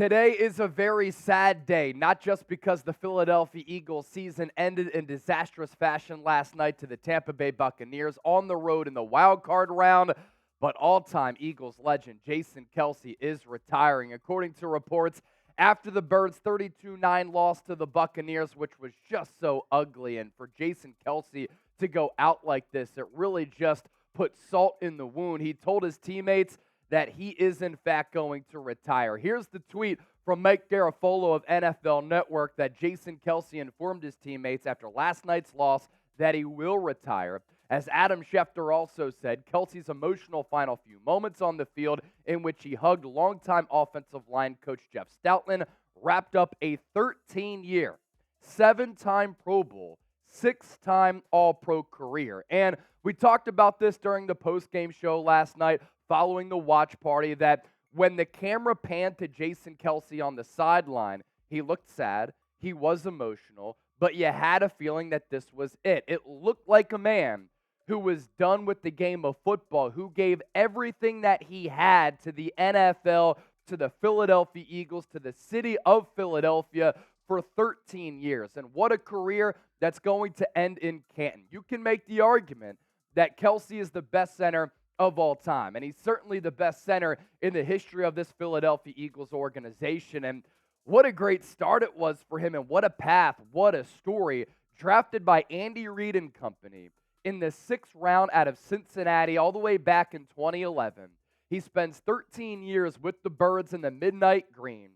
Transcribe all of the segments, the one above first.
Today is a very sad day, not just because the Philadelphia Eagles season ended in disastrous fashion last night to the Tampa Bay Buccaneers on the road in the wild card round, but all-time Eagles legend Jason Kelce is retiring. According to reports, after the Birds' 32-9 loss to the Buccaneers, which was just so ugly, and for Jason Kelce to go out like this, it really just put salt in the wound. He told his teammates that he is in fact going to retire. Here's the tweet from Mike Garafolo of NFL Network that Jason Kelce informed his teammates after last night's loss that he will retire. As Adam Schefter also said, Kelce's emotional final few moments on the field in which he hugged longtime offensive line coach Jeff Stoutland wrapped up a 13-year, 7-time Pro Bowl, 6-time All-Pro career. And we talked about this during the post-game show last night following the watch party, that when the camera panned to Jason Kelce on the sideline, he looked sad, he was emotional, but you had a feeling that this was it. It looked like a man who was done with the game of football, who gave everything that he had to the NFL, to the Philadelphia Eagles, to the city of Philadelphia for 13 years. And what a career that's going to end in Canton. You can make the argument that Kelce is the best center of all time, and he's certainly the best center in the history of this Philadelphia Eagles organization. And what a great start it was for him, and what a path, what a story. Drafted by Andy Reid and company in the 6th round out of Cincinnati all the way back in 2011. He spends 13 years with the Birds in the Midnight Green,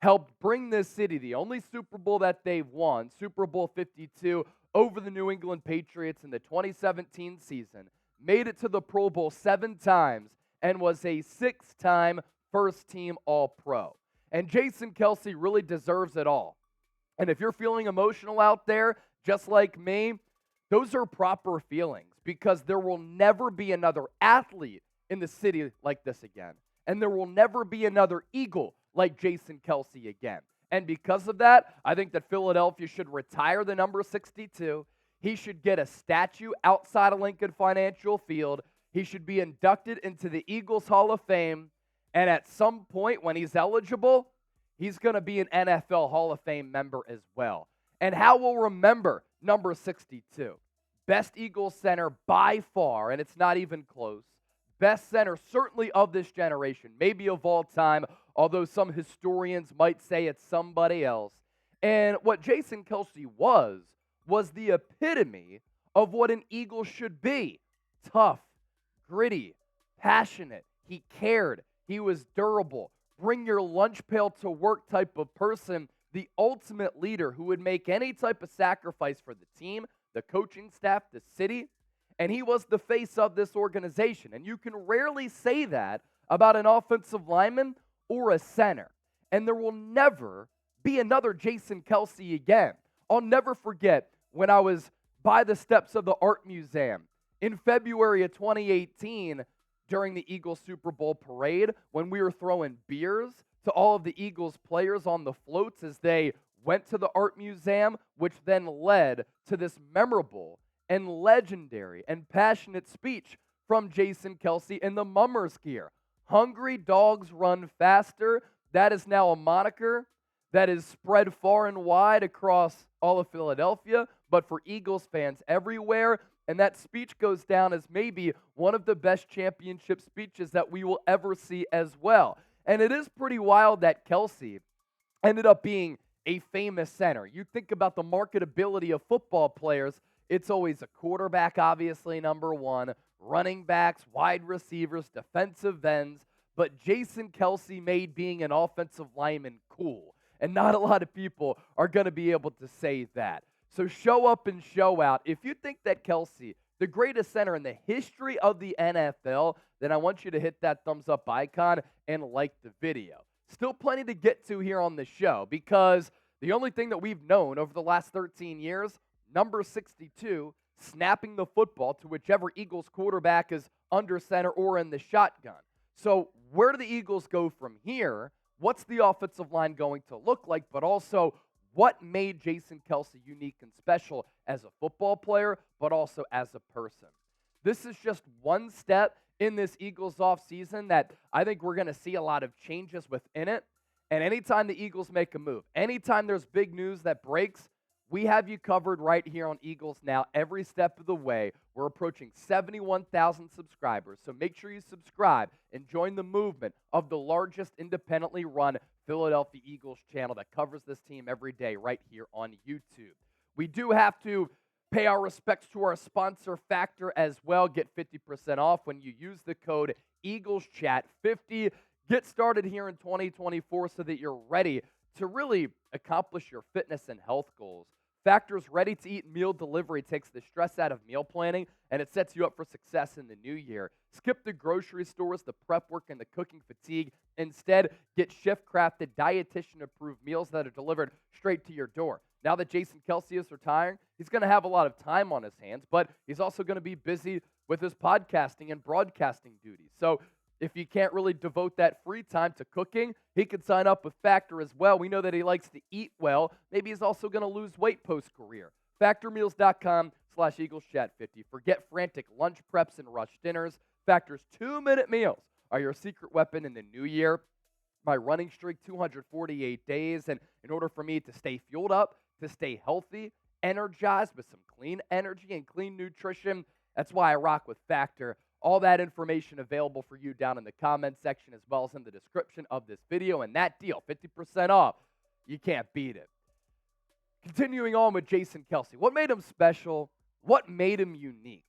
helped bring this city the only Super Bowl that they've won, Super Bowl 52, over the New England Patriots in the 2017 season, made it to the Pro Bowl 7 times, and was a 6-time first-team All-Pro. And Jason Kelce really deserves it all. And if you're feeling emotional out there, just like me, those are proper feelings, because there will never be another athlete in the city like this again. And there will never be another Eagle like Jason Kelce again. And because of that, I think that Philadelphia should retire the number 62. He should get a statue outside of Lincoln Financial Field. He should be inducted into the Eagles Hall of Fame. And at some point when he's eligible, he's going to be an NFL Hall of Fame member as well. And how we'll remember number 62. Best Eagles center by far, and it's not even close. Best center certainly of this generation, maybe of all time, although some historians might say it's somebody else. And what Jason Kelce was the epitome of what an Eagle should be. Tough, gritty, passionate. He cared. He was durable. Bring your lunch pail to work type of person. The ultimate leader who would make any type of sacrifice for the team, the coaching staff, the city. And he was the face of this organization. And you can rarely say that about an offensive lineman or a center. And there will never be another Jason Kelce again. I'll never forget when I was by the steps of the Art Museum in February of 2018 during the Eagles Super Bowl parade, when we were throwing beers to all of the Eagles players on the floats as they went to the Art Museum, which then led to this memorable and legendary and passionate speech from Jason Kelce in the Mummers gear. Hungry dogs run faster. That is now a moniker that is spread far and wide across all of Philadelphia, but for Eagles fans everywhere. And that speech goes down as maybe one of the best championship speeches that we will ever see as well. And it is pretty wild that Kelce ended up being a famous center. You think about the marketability of football players, it's always a quarterback, obviously, number one, running backs, wide receivers, defensive ends, but Jason Kelce made being an offensive lineman cool. And not a lot of people are going to be able to say that. So show up and show out. If you think that Kelce, the greatest center in the history of the NFL, then I want you to hit that thumbs up icon and like the video. Still plenty to get to here on the show, because the only thing that we've known over the last 13 years, number 62, snapping the football to whichever Eagles quarterback is under center or in the shotgun. So where do the Eagles go from here? What's the offensive line going to look like? But also, what made Jason Kelce unique and special as a football player, but also as a person? This is just one step in this Eagles offseason that I think we're going to see a lot of changes within it. And anytime the Eagles make a move, anytime there's big news that breaks, we have you covered right here on Eagles Now every step of the way. We're approaching 71,000 subscribers, so make sure you subscribe and join the movement of the largest independently run Philadelphia Eagles channel that covers this team every day right here on YouTube. We do have to pay our respects to our sponsor, Factor, as well. Get 50% off when you use the code EaglesChat50. Get started here in 2024 so that you're ready to really accomplish your fitness and health goals. Factor's ready-to-eat meal delivery takes the stress out of meal planning, and it sets you up for success in the new year. Skip the grocery stores, the prep work, and the cooking fatigue. Instead, get chef-crafted, dietitian-approved meals that are delivered straight to your door. Now that Jason Kelce is retiring, he's going to have a lot of time on his hands, but he's also going to be busy with his podcasting and broadcasting duties. So if you can't really devote that free time to cooking, he could sign up with Factor as well. We know that he likes to eat well. Maybe he's also going to lose weight post-career. FactorMeals.com/EaglesChat50. Forget frantic lunch preps and rush dinners. Factor's 2-minute meals are your secret weapon in the new year. My running streak, 248 days, and in order for me to stay fueled up, to stay healthy, energized with some clean energy and clean nutrition, that's why I rock with Factor. All that information available for you down in the comment section as well as in the description of this video. And that deal, 50% off, you can't beat it. Continuing on with Jason Kelce. What made him special? What made him unique?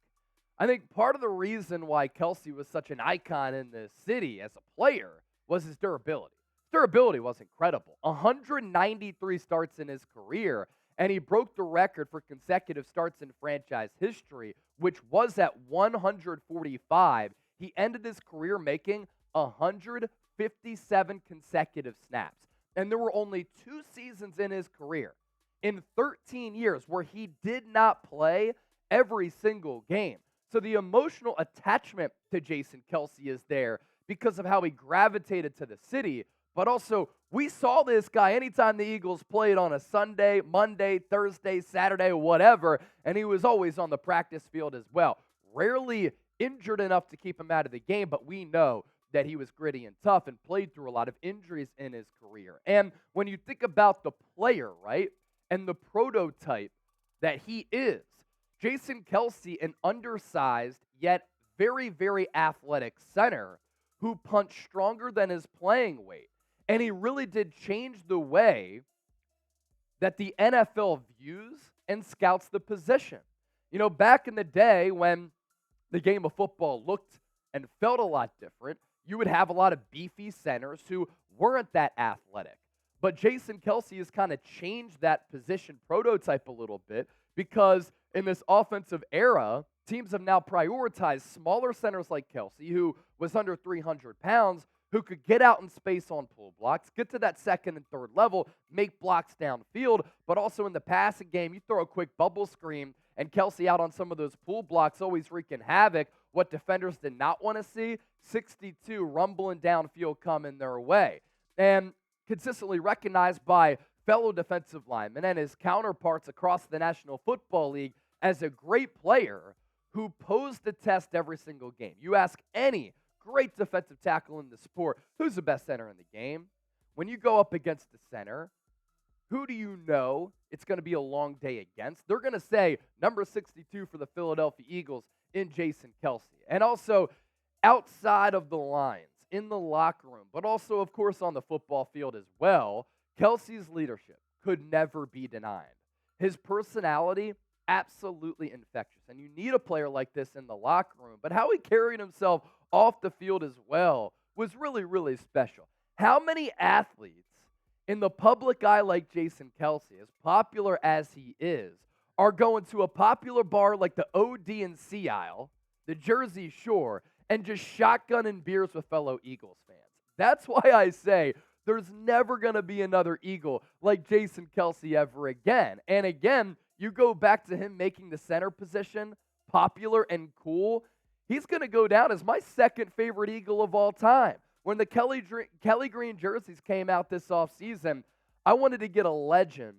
I think part of the reason why Kelce was such an icon in the city as a player was his durability. His durability was incredible. 193 starts in his career, and he broke the record for consecutive starts in franchise history, which was at 145. He ended his career making 157 consecutive snaps. And there were only 2 seasons in his career, in 13 years, where he did not play every single game. So the emotional attachment to Jason Kelce is there because of how he gravitated to the city. But also, we saw this guy anytime the Eagles played on a Sunday, Monday, Thursday, Saturday, whatever, and he was always on the practice field as well. Rarely injured enough to keep him out of the game, but we know that he was gritty and tough and played through a lot of injuries in his career. And when you think about the player, right, and the prototype that he is, Jason Kelce, an undersized yet very, very athletic center who punched stronger than his playing weight. And he really did change the way that the NFL views and scouts the position. You know, back in the day when the game of football looked and felt a lot different, you would have a lot of beefy centers who weren't that athletic. But Jason Kelce has kind of changed that position prototype a little bit because in this offensive era, teams have now prioritized smaller centers like Kelce, who was under 300 pounds, who could get out in space on pull blocks, get to that second and third level, make blocks downfield, but also in the passing game, you throw a quick bubble screen, and Kelce out on some of those pull blocks always wreaking havoc. What defenders did not want to see, 62 rumbling downfield coming their way. And consistently recognized by fellow defensive linemen and his counterparts across the National Football League as a great player who posed the test every single game. You ask any great defensive tackle in the sport, who's the best center in the game? When you go up against the center, who do you know it's going to be a long day against? They're going to say number 62 for the Philadelphia Eagles in Jason Kelce. And also outside of the lines, in the locker room, but also, of course, on the football field as well, Kelce's leadership could never be denied. His personality, absolutely infectious. And you need a player like this in the locker room. But how he carried himself off the field as well was really, really special. How many athletes in the public eye like Jason Kelce, as popular as he is, are going to a popular bar like the OD&C aisle, the Jersey Shore, and just shotgunning beers with fellow Eagles fans? That's why I say there's never going to be another Eagle like Jason Kelce ever again. And again, you go back to him making the center position popular and cool, he's going to go down as my second favorite Eagle of all time. When the Kelly Green jerseys came out this offseason, I wanted to get a legend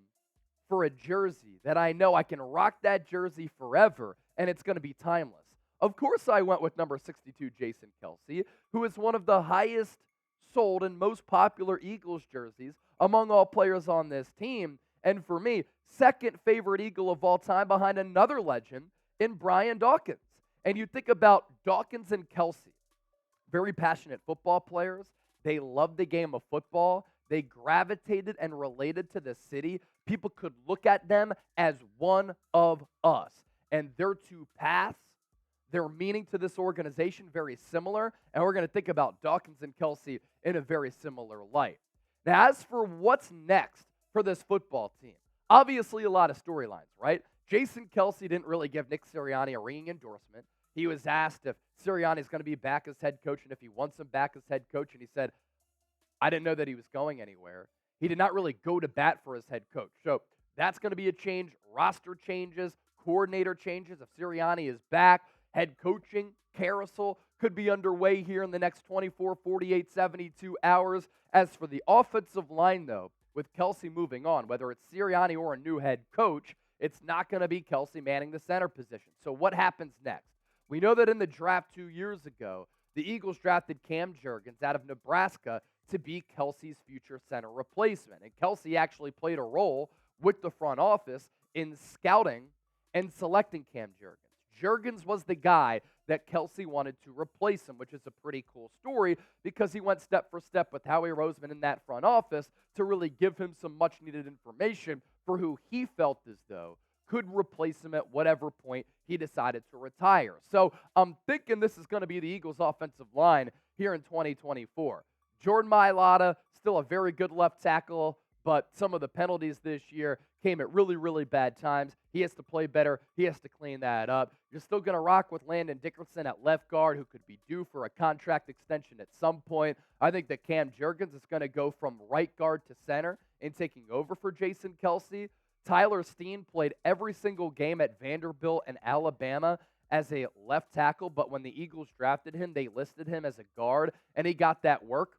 for a jersey that I know I can rock that jersey forever, and it's going to be timeless. Of course, I went with number 62, Jason Kelce, who is one of the highest sold and most popular Eagles jerseys among all players on this team. And for me, second favorite Eagle of all time behind another legend in Brian Dawkins. And you think about Dawkins and Kelce, very passionate football players. They loved the game of football. They gravitated and related to the city. People could look at them as one of us. And their two paths, their meaning to this organization, very similar. And we're going to think about Dawkins and Kelce in a very similar light. Now, as for what's next for this football team, obviously a lot of storylines, right? Jason Kelce didn't really give Nick Sirianni a ringing endorsement. He was asked if Sirianni is going to be back as head coach and if he wants him back as head coach, and he said, I didn't know that he was going anywhere. He did not really go to bat for his head coach. So that's going to be a change. Roster changes, coordinator changes. If Sirianni is back, head coaching carousel could be underway here in the next 24, 48, 72 hours. As for the offensive line, though, with Kelce moving on, whether it's Sirianni or a new head coach, it's not going to be Kelce manning the center position. So what happens next? We know that in the draft 2 years ago, the Eagles drafted Cam Jurgens out of Nebraska to be Kelce's future center replacement. And Kelce actually played a role with the front office in scouting and selecting Cam Jurgens. Jurgens was the guy that Kelce wanted to replace him, which is a pretty cool story because he went step for step with Howie Roseman in that front office to really give him some much-needed information for who he felt as though could replace him at whatever point he decided to retire. So I'm thinking this is going to be the Eagles' offensive line here in 2024. Jordan Mailata, still a very good left tackle, but some of the penalties this year came at really, really bad times. He has to play better. He has to clean that up. You're still going to rock with Landon Dickerson at left guard, who could be due for a contract extension at some point. I think that Cam Jurgens is going to go from right guard to center and taking over for Jason Kelce. Tyler Steen played every single game at Vanderbilt and Alabama as a left tackle, but when the Eagles drafted him, they listed him as a guard, and he got that work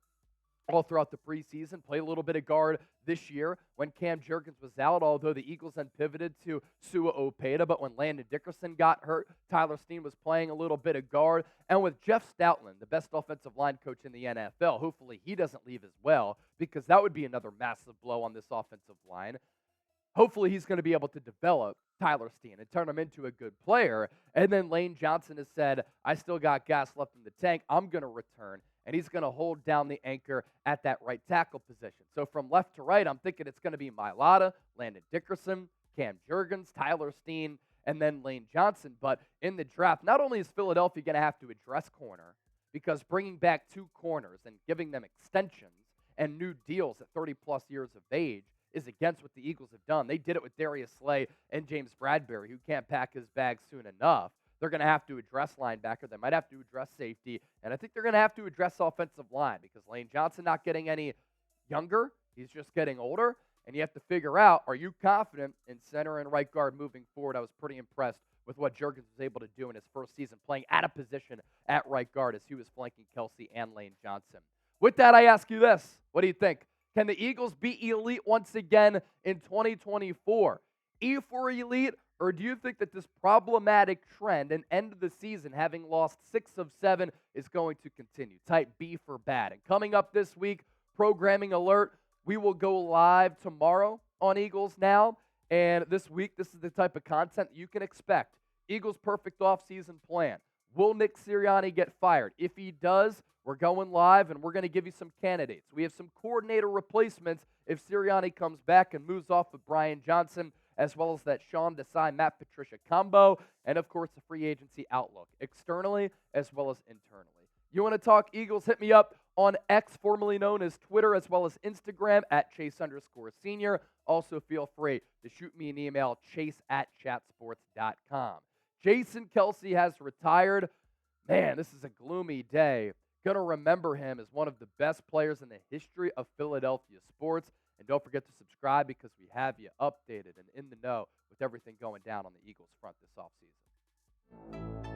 all throughout the preseason, played a little bit of guard this year when Cam Jurgens was out, although the Eagles then pivoted to Sua Opeta. But when Landon Dickerson got hurt, Tyler Steen was playing a little bit of guard. And with Jeff Stoutland, the best offensive line coach in the NFL, hopefully he doesn't leave as well, because that would be another massive blow on this offensive line. Hopefully he's going to be able to develop Tyler Steen and turn him into a good player. And then Lane Johnson has said, I still got gas left in the tank. I'm going to return. And he's going to hold down the anchor at that right tackle position. So from left to right, I'm thinking it's going to be Mailata, Landon Dickerson, Cam Jurgens, Tyler Steen, and then Lane Johnson. But in the draft, not only is Philadelphia going to have to address corner, because bringing back two corners and giving them extensions and new deals at 30-plus years of age is against what the Eagles have done. They did it with Darius Slay and James Bradbury, who can't pack his bag soon enough. They're going to have to address linebacker. They might have to address safety. And I think they're going to have to address offensive line because Lane Johnson not getting any younger. He's just getting older. And you have to figure out, are you confident in center and right guard moving forward? I was pretty impressed with what Jurgens was able to do in his first season, playing out of position at right guard as he was flanking Kelce and Lane Johnson. With that, I ask you this. What do you think? Can the Eagles be elite once again in 2024? E for elite, or do you think that this problematic trend and end of the season, having lost 6 of 7, is going to continue? Type B for bad. And coming up this week, programming alert, we will go live tomorrow on Eagles Now. And this week, this is the type of content you can expect. Eagles' perfect offseason plan. Will Nick Sirianni get fired? If he does, we're going live, and we're going to give you some candidates. We have some coordinator replacements if Sirianni comes back and moves off of Brian Johnson, as well as that Sean Desai, Matt Patricia combo, and, of course, the free agency outlook, externally as well as internally. You want to talk Eagles, hit me up on X, formerly known as Twitter, as well as Instagram at Chase_Senior. Also, feel free to shoot me an email, chase@chatsports.com. Jason Kelce has retired. Man, this is a gloomy day. Going to remember him as one of the best players in the history of Philadelphia sports. And don't forget to subscribe because we have you updated and in the know with everything going down on the Eagles front this offseason.